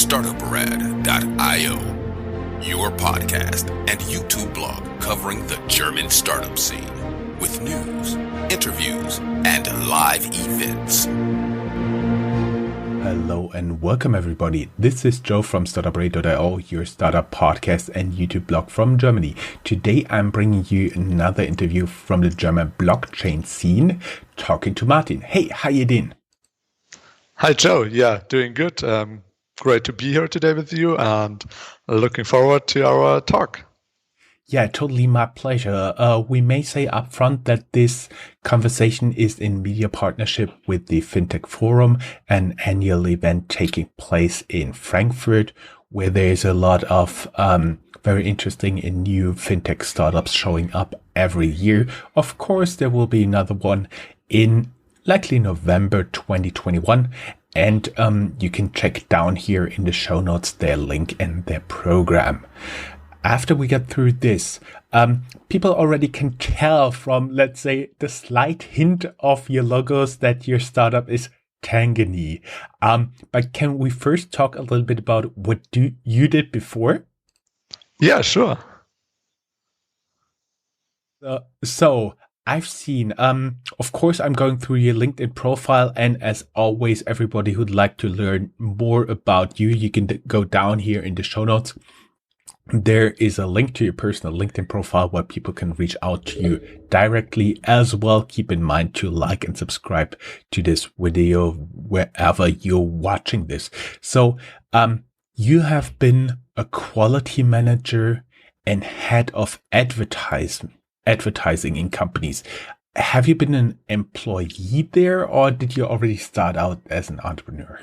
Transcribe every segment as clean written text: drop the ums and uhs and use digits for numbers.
Startuprad.io, your podcast and YouTube blog covering the German startup scene with news, interviews, and live events. Hello and welcome everybody. This is Joe from Startuprad.io, your startup podcast and YouTube blog from Germany. Today I'm bringing you another interview from the German blockchain scene, talking to Martin. Hey, how you doing? Hi Joe, yeah, doing good. Great to be here today with you and looking forward to our talk. Yeah, totally my pleasure. We may say upfront that this conversation is in media partnership with the FinTech Forum, an annual event taking place in Frankfurt, where there's a lot of very interesting and new FinTech startups showing up every year. Of course, there will be another one in likely November 2021. And you can check down here in the show notes their link and their program. After we get through this, people already can tell from, let's say, the slight hint of your logos that your startup is Tangany. But can we first talk a little bit about what you did before? Yeah, sure. So I've seen, of course, I'm going through your LinkedIn profile. And as always, everybody who'd like to learn more about you, you can go down here in the show notes. There is a link to your personal LinkedIn profile where people can reach out to you directly as well. Keep in mind to like and subscribe to this video wherever you're watching this. So, you have been a quality manager and head of advertising in companies. Have you been an employee there, or did you already start out as an entrepreneur?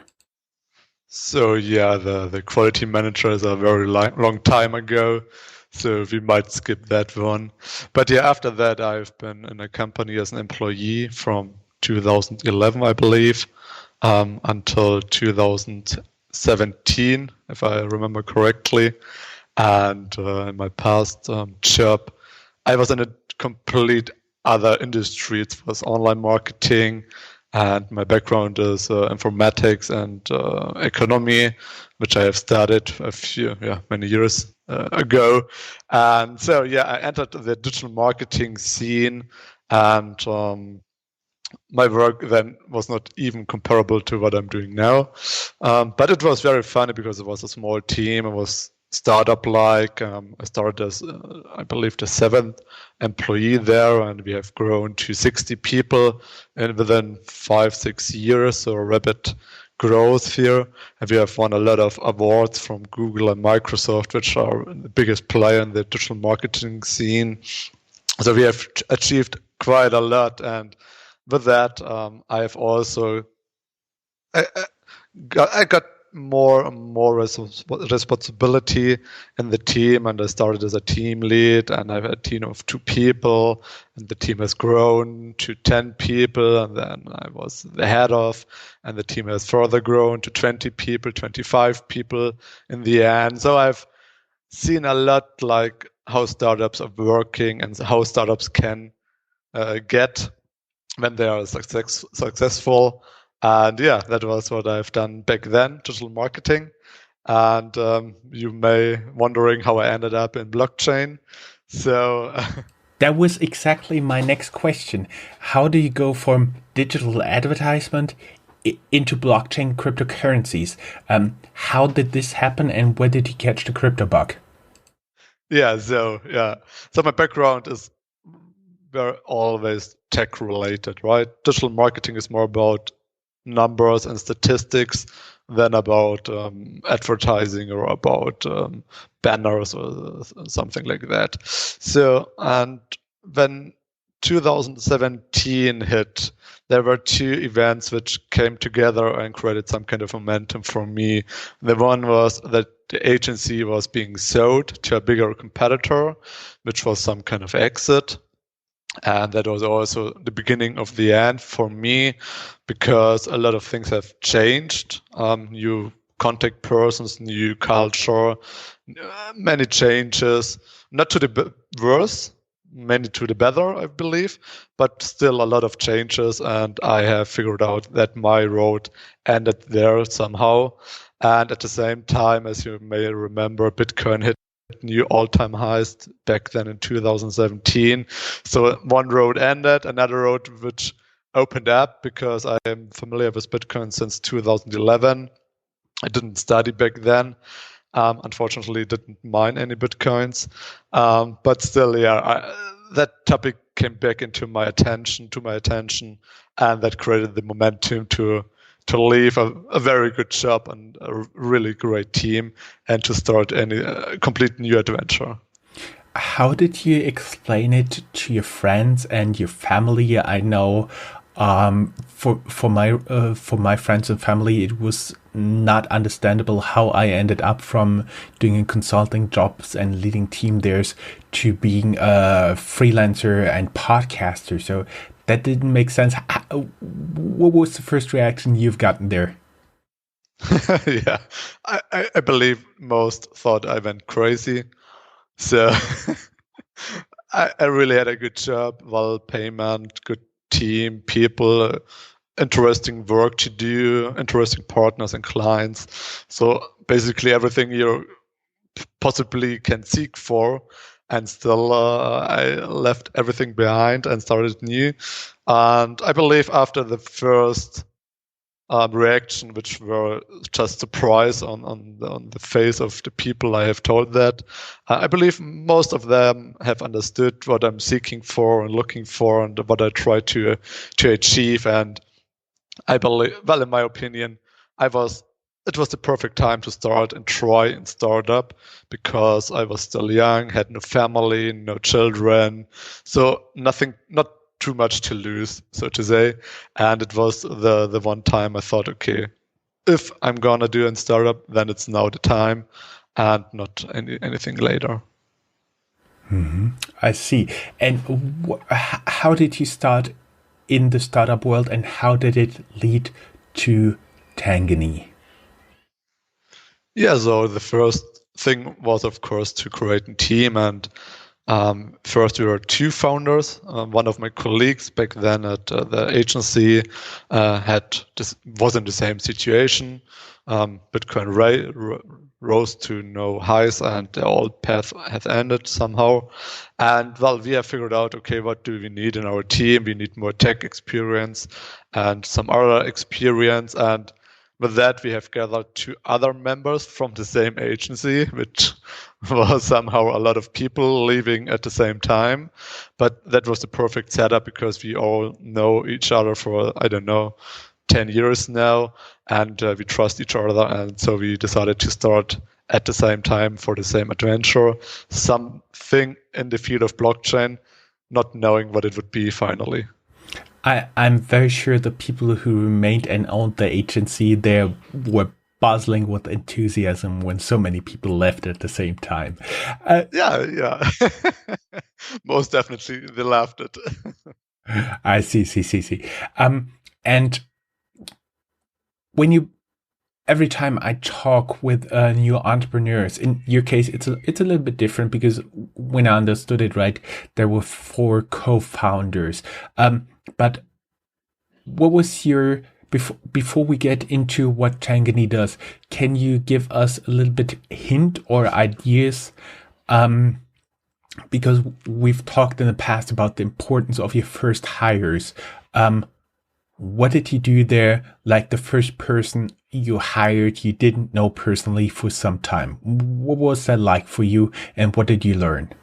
So yeah, the quality manager is a very long time ago, so we might skip that one. But yeah, after that, I've been in a company as an employee from 2011, I believe, until 2017, if I remember correctly. And in my past job, I was in a complete other industry. It was online marketing, and my background is informatics and economy, which I have studied many years ago. And so, yeah, I entered the digital marketing scene, and my work then was not even comparable to what I'm doing now. But it was very funny because it was a small team. It was startup-like. I started as, I believe, the 7th employee there, and we have grown to 60 people within 5-6 years, so rapid growth here. And we have won a lot of awards from Google and Microsoft, which are the biggest player in the digital marketing scene. So we have achieved quite a lot, and with that, I have also I got more and more responsibility in the team, and I started as a team lead, and I have a team of 2 people, and the team has grown to 10 people, and then I was the head of, and the team has further grown to 20 people, 25 people in the end. So I've seen a lot like how startups are working and how startups can get when they are successful. And yeah, that was what I've done back then, digital marketing. And you may wondering how I ended up in blockchain. So that was exactly my next question. How do you go from digital advertisement into blockchain cryptocurrencies? How did this happen, and where did you catch the crypto bug? So my background is very always tech related, right? Digital marketing is more about numbers and statistics than about advertising or about banners or something like that. So, and when 2017 hit, there were 2 events which came together and created some kind of momentum for me. The one was that the agency was being sold to a bigger competitor, which was some kind of exit. And that was also the beginning of the end for me, because a lot of things have changed. New contact persons, new culture, many changes, not to the worse, mainly to the better, I believe, but still a lot of changes. And I have figured out that my road ended there somehow. And at the same time, as you may remember, Bitcoin hit new all-time highs back then in 2017. So one road ended, another road which opened up because I am familiar with Bitcoin since 2011. I didn't study back then. Unfortunately, didn't mine any Bitcoins. But still, that topic came back into my attention, and that created the momentum to leave a very good job and a really great team and to start a complete new adventure. How did you explain it to your friends and your family? I know for my friends and family, it was not understandable how I ended up from doing consulting jobs and leading team there to being a freelancer and podcaster. So that didn't make sense. What was the first reaction you've gotten there? Yeah, I believe most thought I went crazy. So I really had a good job, well payment, good team, people, interesting work to do, interesting partners and clients. So basically everything you possibly can seek for. And still, I left everything behind and started new. And I believe after the first reaction, which were just surprise on the face of the people I have told that, I believe most of them have understood what I'm seeking for and looking for and what I try to achieve. And I believe, well, in my opinion, it was the perfect time to start and try and start up because I was still young, had no family, no children, so not too much to lose, so to say. And it was the one time I thought, okay, if I'm gonna do a startup, then it's now the time, and not anything later. Mm-hmm. I see. And how did you start in the startup world, and how did it lead to Tangany? Yeah, so the first thing was, of course, to create a team. And first, we were two founders. One of my colleagues back then at the agency was in the same situation. Bitcoin rose to no highs, and the old path has ended somehow. And well, we have figured out, okay, what do we need in our team? We need more tech experience and some other experience. And with that, we have gathered two other members from the same agency, which was somehow a lot of people leaving at the same time. But that was the perfect setup because we all know each other for, I don't know, 10 years now, and we trust each other. And so we decided to start at the same time for the same adventure, something in the field of blockchain, not knowing what it would be finally. I'm very sure the people who remained and owned the agency there were buzzing with enthusiasm when so many people left at the same time. Yeah. Most definitely, they loved it. I see. And every time I talk with new entrepreneurs, in your case, it's a little bit different because when I understood it right, there were 4 co-founders. But what was your before we get into what Tangany does? Can you give us a little bit hint or ideas? Because we've talked in the past about the importance of your first hires. What did you do there? Like the first person you hired, you didn't know personally for some time. What was that like for you, and what did you learn?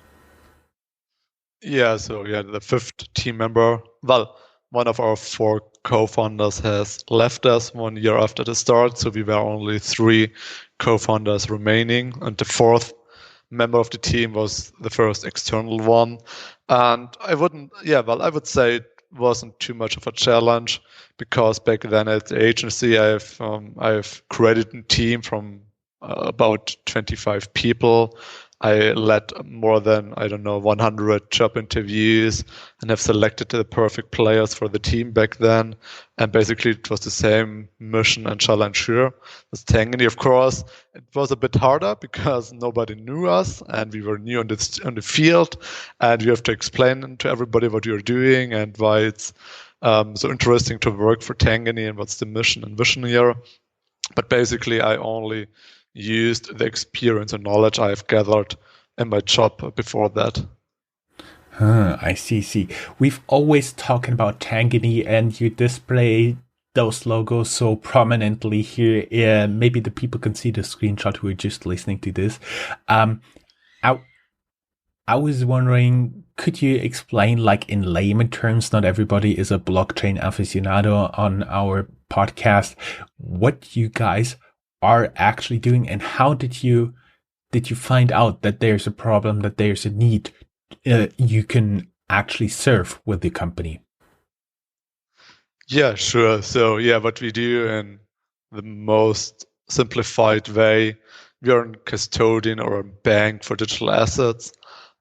Yeah, so the 5th team member, well, one of our 4 co-founders has left us 1 year after the start, so we were only 3 co-founders remaining, and the 4th member of the team was the first external one. And I would say it wasn't too much of a challenge because back then at the agency I've created a team from about 25 people, I led more than, 100 job interviews and have selected the perfect players for the team back then. And basically it was the same mission and challenge here with Tangany. Of course, it was a bit harder because nobody knew us and we were new on the field, and you have to explain to everybody what you're doing and why it's so interesting to work for Tangany and what's the mission and vision here. But basically, I only used the experience and knowledge I've gathered in my job before that. I see. We've always talking about Tangany, and you display those logos so prominently here. Maybe the people can see the screenshot who are just listening to this. I was wondering, could you explain, like in layman terms, not everybody is a blockchain aficionado on our podcast, what you guys are actually doing, and how did you find out that there's a problem, that there's a need you can actually serve with the company? Yeah, sure. So what we do in the most simplified way, we are a custodian or a bank for digital assets.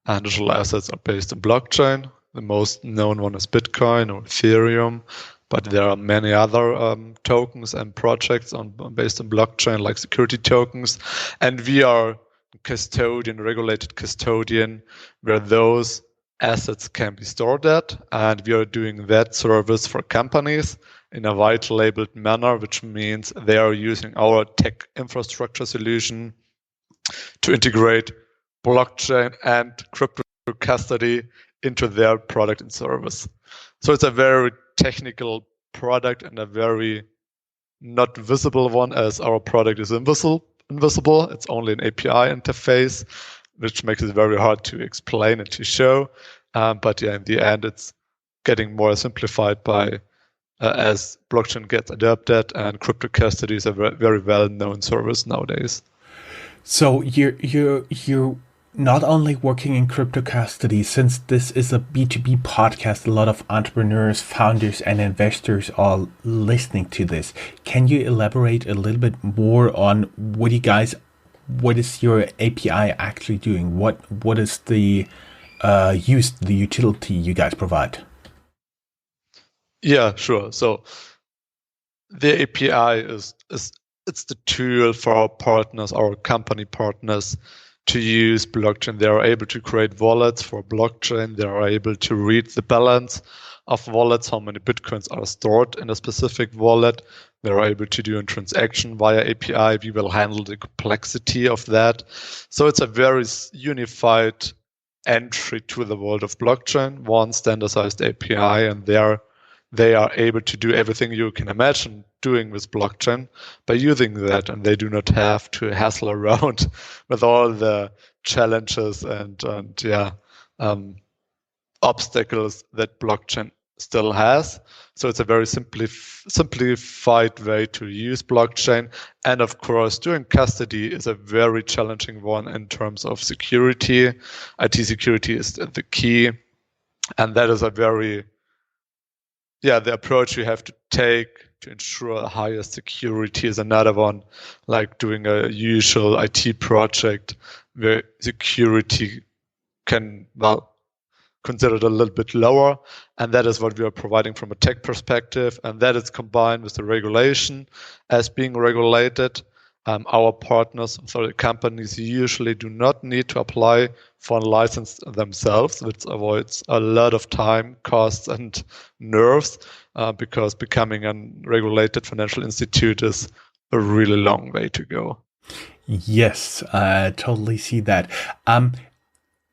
And digital assets are based on blockchain. The most known one is Bitcoin or Ethereum, but there are many other tokens and projects based on blockchain, like security tokens. And we are regulated custodian, where those assets can be stored at. And we are doing that service for companies in a white labeled manner, which means they are using our tech infrastructure solution to integrate blockchain and crypto custody into their product and service. So it's a very technical product and a very not visible one, as our product is invisible. It's only an API interface, which makes it very hard to explain and to show. But in the end, it's getting more simplified by as blockchain gets adopted, and crypto custody is a very well-known service nowadays. So you're not only working in crypto custody, since this is a B2B podcast, a lot of entrepreneurs, founders, and investors are listening to this. Can you elaborate a little bit more on what is your API actually doing? What is the the utility you guys provide? Yeah, sure. So the API is it's the tool for our partners, our company partners, to use blockchain. They are able to create wallets for blockchain. They are able to read the balance of wallets, how many Bitcoins are stored in a specific wallet. They are able to do a transaction via API. We will handle the complexity of that. So it's a very unified entry to the world of blockchain, one standardized API, and they are able to do everything you can imagine doing with blockchain by using that, and they do not have to hassle around with all the challenges and obstacles that blockchain still has. So it's a very simplified way to use blockchain. And of course, doing custody is a very challenging one in terms of security. IT security is the key, and that is a very the approach you have to take to ensure higher security is another one, like doing a usual IT project where security can, considered a little bit lower. And that is what we are providing from a tech perspective. And that is combined with the regulation as being regulated. Our partners, so the companies, usually do not need to apply for a license themselves, which avoids a lot of time, costs, and nerves, because becoming a regulated financial institute is a really long way to go. Yes, I totally see that.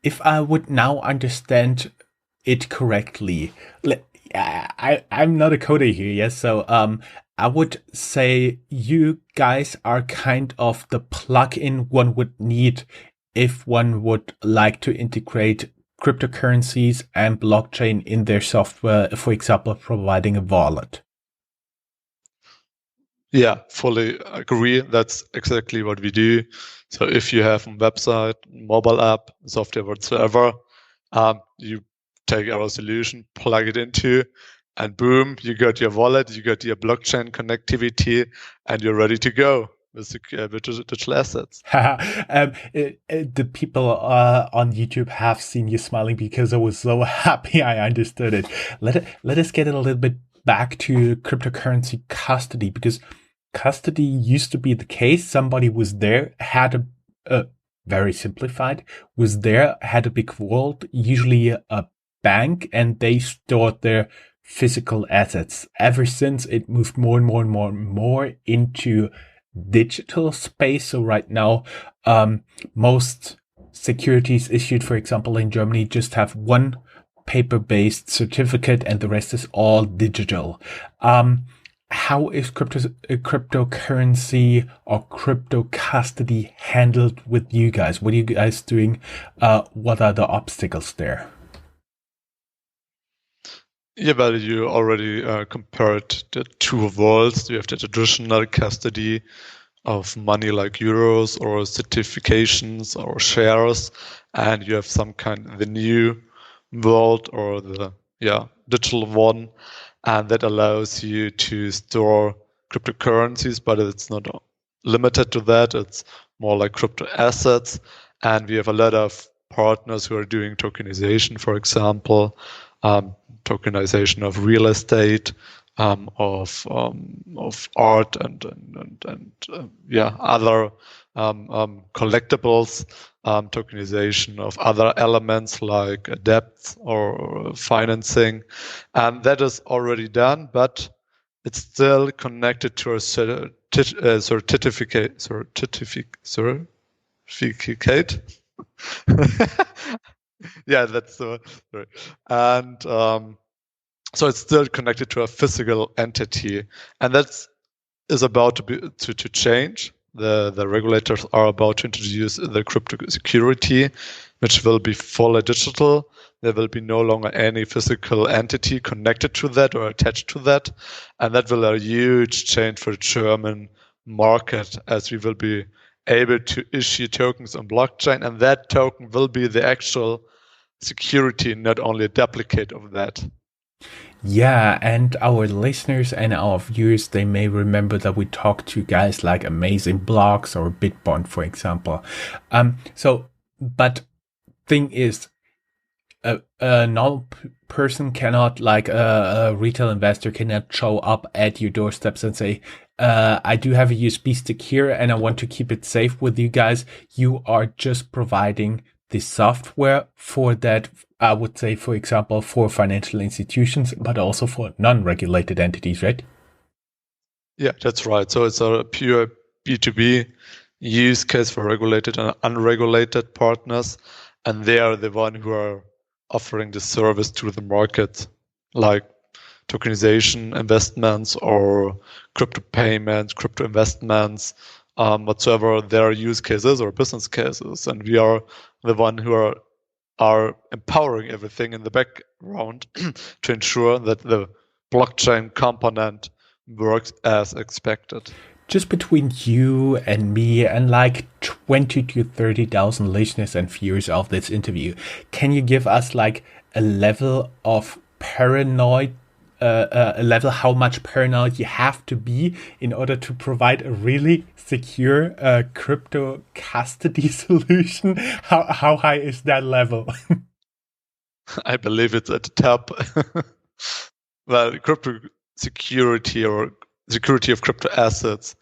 If I would now understand it correctly, I'm not a coder here, yes, so I would say you guys are kind of the plugin one would need if one would like to integrate cryptocurrencies and blockchain in their software, for example, providing a wallet. Yeah, fully agree. That's exactly what we do. So if you have a website, mobile app, software whatsoever, you take our solution, plug it into, and boom, you got your wallet, you got your blockchain connectivity, and you're ready to go. with digital assets. The people on YouTube have seen you smiling because I was so happy I understood it. Let us get a little bit back to cryptocurrency custody, because custody used to be the case. Somebody was there, had a very simplified, was there, had a big vault, usually a bank, and they stored their physical assets. Ever since, it moved more and more and more and more into digital space. So right now, most securities issued, for example, in Germany, just have one paper-based certificate, and the rest is all digital. How is cryptocurrency or crypto custody handled with you guys? What are you guys doing? What are the obstacles there? Yeah, but you already compared the two worlds. You have the traditional custody of money like euros or certifications or shares, and you have some kind of the new world or the digital one, and that allows you to store cryptocurrencies, but it's not limited to that. It's more like crypto assets, and we have a lot of partners who are doing tokenization, for example, tokenization of real estate, of art and other collectibles, tokenization of other elements like debts or financing, and that is already done, but it's still connected to a certificate. Yeah, that's the word. And so it's still connected to a physical entity, and that's is about to change. The regulators are about to introduce the crypto security, which will be fully digital. There will be no longer any physical entity connected to that or attached to that, and that will be a huge change for the German market, as we will be able to issue tokens on blockchain, and that token will be the actual security, not only a duplicate of that. Yeah, and our listeners and our viewers, they may remember that we talked to guys like Amazing Blocks or Bitbond, for example. But thing is, a normal person cannot, like a retail investor cannot show up at your doorsteps and say, I do have a USB stick here and I want to keep it safe with you guys. You are just providing the software for that, I would say, for example, for financial institutions, but also for non-regulated entities, right? Yeah, that's right. So it's a pure B2B use case for regulated and unregulated partners, and they are the one who are offering the service to the market, like tokenization investments or crypto payments, crypto investments, whatsoever their use cases or business cases. And we are the one who are empowering everything in the background to ensure that the blockchain component works as expected. Just between you and me and like 20 to 30,000 listeners and viewers of this interview, can you give us like a level of paranoid, a level how much paranoid you have to be in order to provide a really secure crypto custody solution? How high is that level? I believe it's at the top. Well, crypto security or security of crypto assets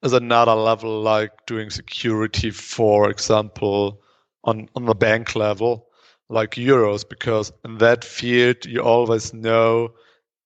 is another level, like doing security, for example, on the bank level, like euros, because in that field you always know,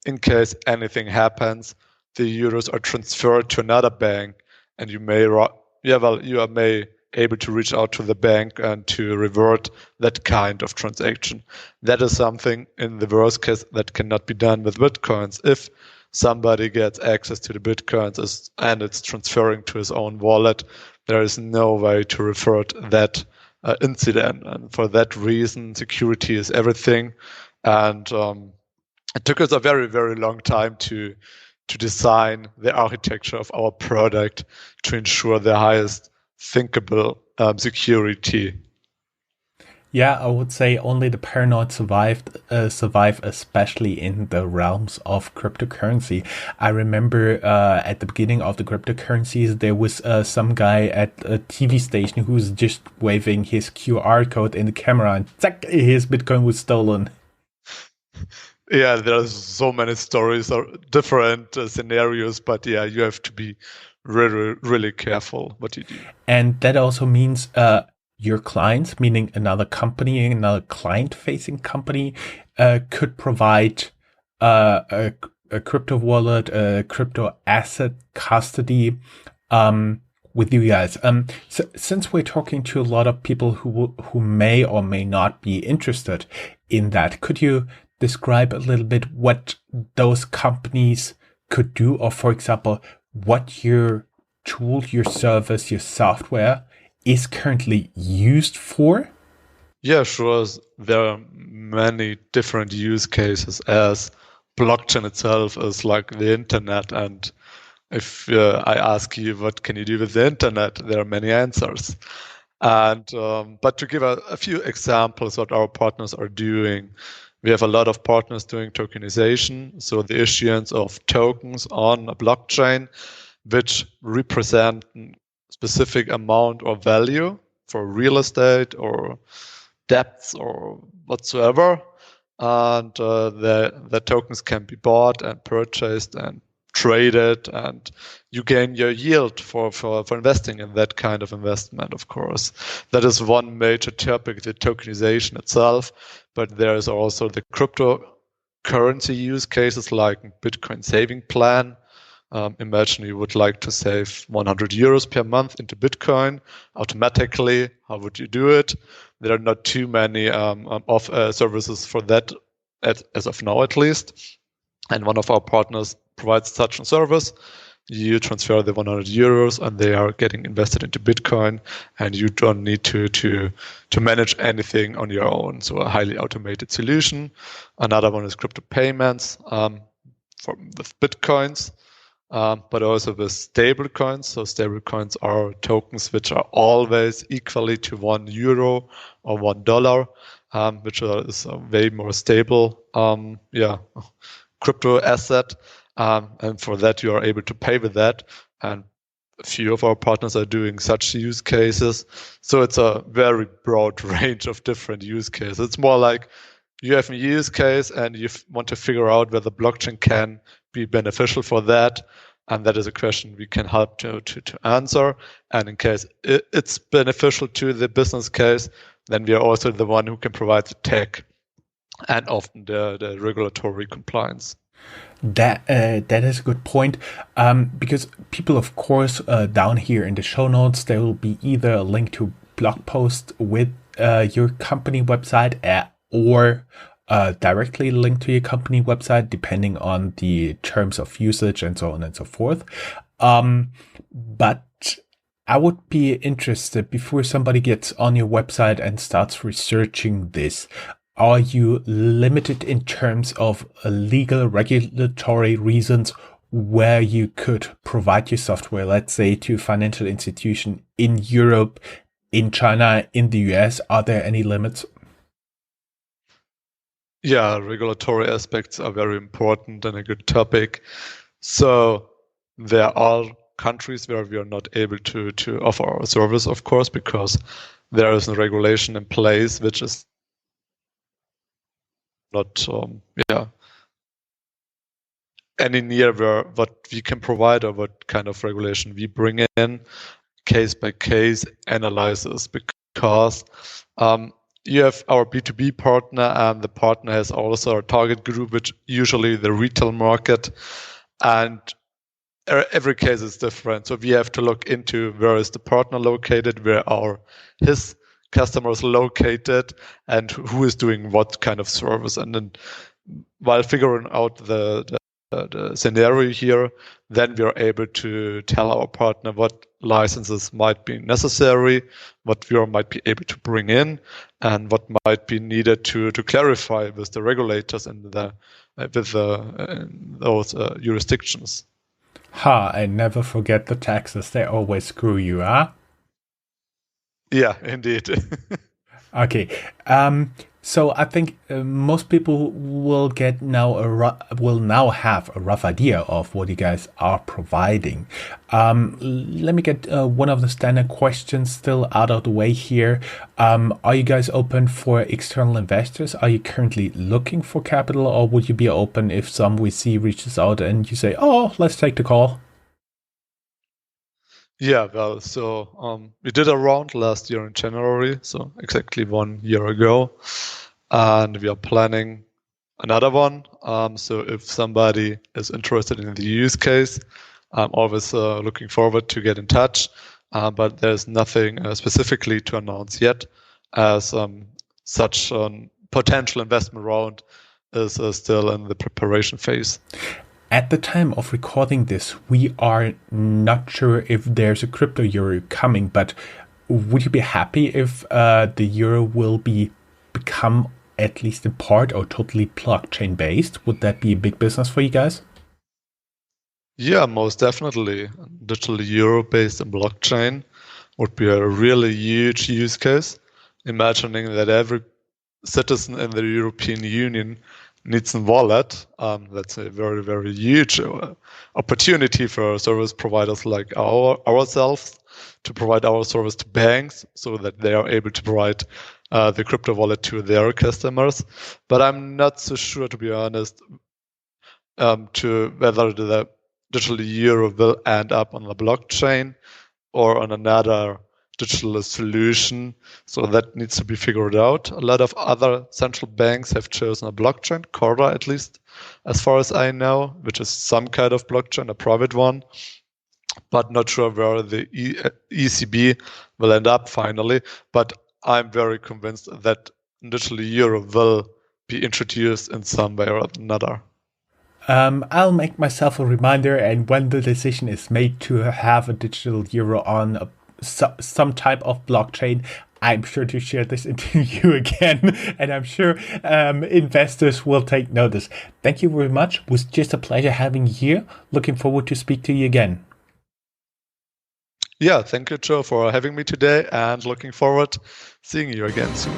in case anything happens, the euros are transferred to another bank, and you are may able to reach out to the bank and to revert that kind of transaction. That is something in the worst case that cannot be done with Bitcoins. If somebody gets access to the Bitcoins and it's transferring to his own wallet, there is no way to revert that incident. And for that reason, security is everything. And it took us a very, very long time to design the architecture of our product to ensure the highest thinkable security. Yeah, I would say only the paranoid survive, especially in the realms of cryptocurrency. I remember at the beginning of the cryptocurrencies, there was some guy at a TV station who was just waving his QR code in the camera, and zack, his Bitcoin was stolen. Yeah, there's so many stories or different scenarios, but yeah, you have to be really, really careful what you do. And that also means your clients, meaning another company, another client-facing company, could provide a crypto wallet, a crypto asset custody with you guys. So, since we're talking to a lot of people who may or may not be interested in that, could you describe a little bit what those companies could do, or for example, what your tool, your service, your software is currently used for? Yeah, sure. There are many different use cases as blockchain itself is like the internet. And if I ask you, what can you do with the internet? There are many answers. And but to give a few examples what our partners are doing, we have a lot of partners doing tokenization, so the issuance of tokens on a blockchain, which represent a specific amount of value for real estate or debts or whatsoever. And the tokens can be bought and purchased and traded, and you gain your yield for investing in that kind of investment, of course. That is one major topic, the tokenization itself, but there is also the cryptocurrency use cases like Bitcoin saving plan. Imagine you would like to save 100 euros per month into Bitcoin automatically. How would you do it? There are not too many services for that as of now, at least. And one of our partners provides such a service. You transfer the 100 euros and they are getting invested into Bitcoin, and you don't need to manage anything on your own. So a highly automated solution. Another one is crypto payments with Bitcoins. But also with stable coins. So stable coins are tokens which are always equally to €1 or $1, which is a way more stable crypto asset. And for that, you are able to pay with that. And a few of our partners are doing such use cases. So it's a very broad range of different use cases. It's more like you have a use case and you want to figure out whether blockchain can be beneficial for that. And that is a question we can help to answer. And in case it's beneficial to the business case, then we are also the one who can provide the tech and often the regulatory compliance. That is a good point, because people, of course, down here in the show notes, there will be either a link to blog post with your company website or directly linked to your company website, depending on the terms of usage and so on and so forth. But I would be interested, before somebody gets on your website and starts researching this, are you limited in terms of legal regulatory reasons where you could provide your software, let's say, to a financial institution in Europe, in China, in the US? Are there any limits? Yeah, regulatory aspects are very important and a good topic. So there are countries where we are not able to offer our service, of course, because there is a regulation in place which is not any near where what we can provide or what kind of regulation we bring in, case by case analysis, because you have our B2B partner, and the partner has also a target group, which usually the retail market, and every case is different. So we have to look into where is the partner located, where are his customers located, and who is doing what kind of service. And then while figuring out the scenario here, then we are able to tell our partner what licenses might be necessary, what we might be able to bring in, and what might be needed to clarify with the regulators and those jurisdictions. And never forget the taxes. They always screw you, huh? Yeah, indeed. Okay. So I think most people will get now will now have a rough idea of what you guys are providing. Let me get one of the standard questions still out of the way here. Are you guys open for external investors? Are you currently looking for capital, or would you be open if some VC reaches out and you say, "Oh, let's take the call"? Yeah, well, so we did a round last year in January, so exactly 1 year ago, and we are planning another one. So if somebody is interested in the use case, I'm always looking forward to get in touch, but there's nothing specifically to announce yet, as such a potential investment round is still in the preparation phase. At the time of recording this, we are not sure if there's a crypto euro coming, but would you be happy if the euro will become at least in part or totally blockchain based? Would that be a big business for you guys? Yeah, most definitely. Digital euro based on blockchain would be a really huge use case. Imagining that every citizen in the European Union needs a wallet, that's a very, very huge opportunity for service providers like ourselves to provide our service to banks so that they are able to provide the crypto wallet to their customers. But I'm not so sure, to be honest, to whether the digital euro will end up on the blockchain or on another digital solution. So that needs to be figured out. A lot of other central banks have chosen a blockchain, Corda at least, as far as I know, which is some kind of blockchain, a private one, but not sure where the ECB will end up finally. But I'm very convinced that digital euro will be introduced in some way or another. I'll make myself a reminder, and when the decision is made to have a digital euro on some type of blockchain, I'm sure to share this into you again, and I'm sure investors will take notice. Thank you very much. It was just a pleasure having you here. Looking forward to speak to you again. Yeah, thank you, Joe, for having me today, and looking forward seeing you again soon.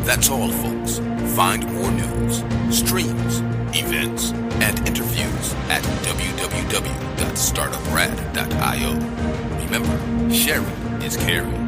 That's all, folks. Find more news, streams, events, and interviews at www.startuprad.io. Remember, sharing is caring.